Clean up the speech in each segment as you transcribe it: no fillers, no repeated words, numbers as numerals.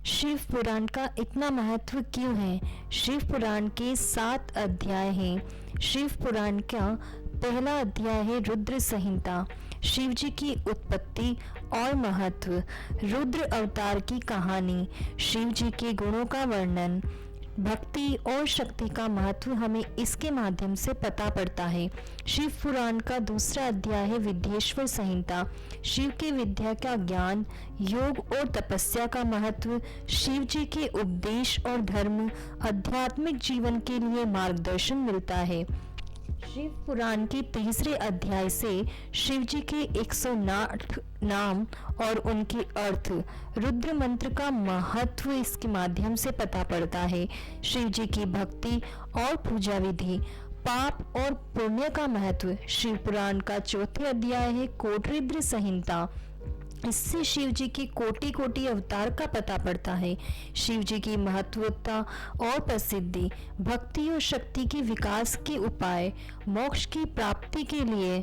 शिव पुराण का इतना महत्व क्यों है? शिव पुराण के 7 अध्याय हैं। शिव पुराण का पहला अध्याय है रुद्र संहिता। शिव जी की उत्पत्ति और महत्व, रुद्र अवतार की कहानी, शिव जी के गुणों का वर्णन, भक्ति और शक्ति का महत्व हमें इसके माध्यम से पता पड़ता है। शिव पुराण का दूसरा अध्याय है विद्येश्वर संहिता। शिव के विद्या का ज्ञान, योग और तपस्या का महत्व, शिव जी के उपदेश और धर्म, आध्यात्मिक जीवन के लिए मार्गदर्शन मिलता है। शिव पुराण के तीसरे अध्याय से शिव जी के 108 नाम और उनके अर्थ, रुद्र मंत्र का महत्व इसके माध्यम से पता पड़ता है। शिव जी की भक्ति और पूजा विधि, पाप और पुण्य का महत्व। शिव पुराण का चौथे अध्याय है कोटरुद्र संहिता। इससे शिव जी की कोटि कोटि अवतार का पता पड़ता है। शिव जी की महत्वता और प्रसिद्धि, भक्ति और शक्ति के विकास के उपाय, मोक्ष की प्राप्ति के लिए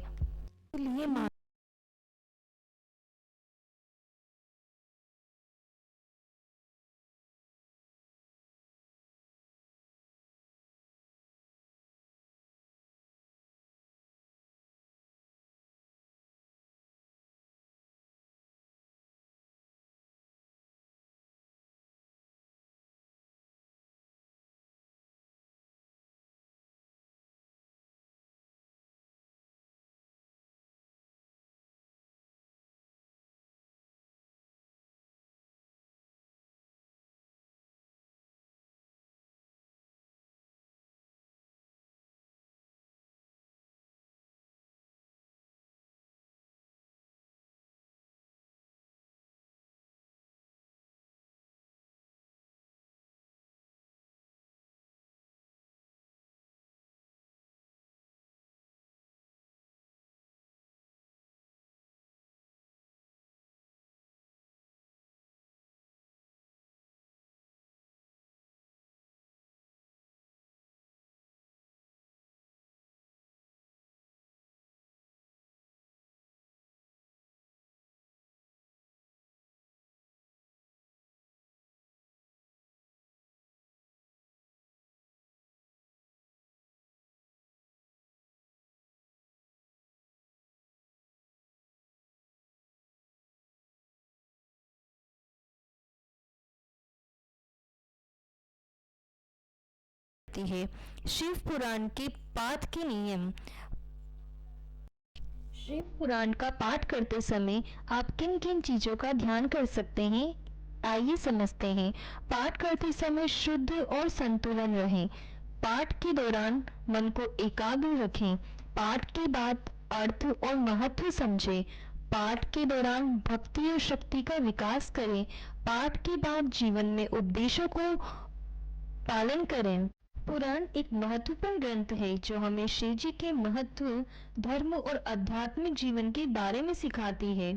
है। शिव पुराण के पाठ के नियम। शिव पुराण का पाठ करते समय आप किन किन चीजों का ध्यान कर सकते हैं, आइए समझते हैं। पाठ करते समय शुद्ध और संतुलन रहें। पाठ के दौरान मन को एकाग्र रखें। पाठ के बाद अर्थ और महत्व समझें। पाठ के दौरान भक्ति और शक्ति का विकास करें। पाठ के बाद जीवन में उपदेशों को पालन करें। पुराण एक महत्वपूर्ण ग्रंथ है जो हमें शिव जी के महत्व, धर्म और आध्यात्मिक जीवन के बारे में सिखाती है।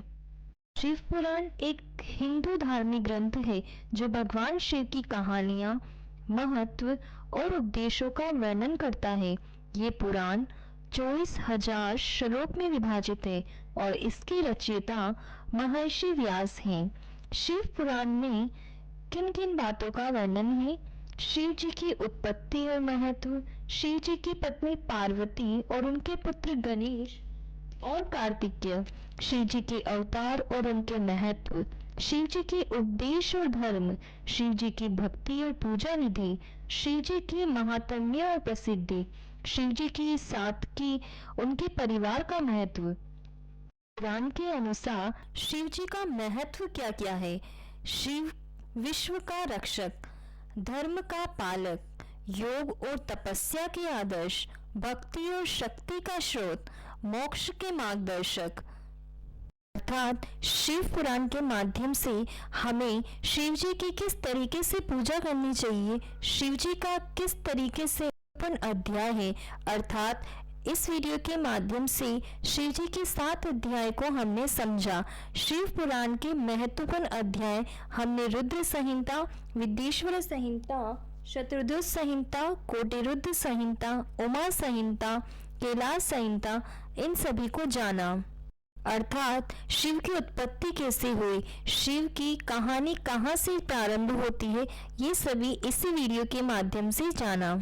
शिव पुराण एक हिंदू धार्मिक ग्रंथ है जो भगवान शिव की कहानियां, महत्व और उपदेशों का वर्णन करता है। ये पुराण 24,000 श्लोक में विभाजित है और इसके रचयिता महर्षि व्यास हैं। शिव पुराण में किन किन बातों का वर्णन है? शिव जी की उत्पत्ति और महत्व, शिव जी की पत्नी पार्वती और उनके पुत्र गणेश और कार्तिकेय, शिव जी के अवतार और उनके महत्व, शिव जी के उपदेश और धर्म, शिव जी की भक्ति और पूजा विधि, शिव जी की महात्म्य और प्रसिद्धि, शिव जी की सादगी, उनके परिवार का महत्व। पुराण के अनुसार शिव जी का महत्व क्या क्या है? शिव विश्व का रक्षक, धर्म का पालक, योग और तपस्या के आदर्श, भक्ति और शक्ति का स्रोत, मोक्ष के मार्गदर्शक। अर्थात शिव पुराण के माध्यम से हमें शिव जी की किस तरीके से पूजा करनी चाहिए, शिव जी का किस तरीके से अध्याय है। अर्थात इस वीडियो के माध्यम से शिव जी के 7 अध्याय को हमने समझा। शिव पुराण के महत्वपूर्ण अध्याय हमने रुद्र संहिता, विद्येश्वर संहिता, शत्रुध्वज संहिता, कोटिरुद्र संहिता, उमा संहिता, कैलाश संहिता, इन सभी को जाना। अर्थात शिव की उत्पत्ति कैसे हुई, शिव की कहानी कहाँ से प्रारंभ होती है, ये सभी इसी वीडियो के माध्यम से जाना।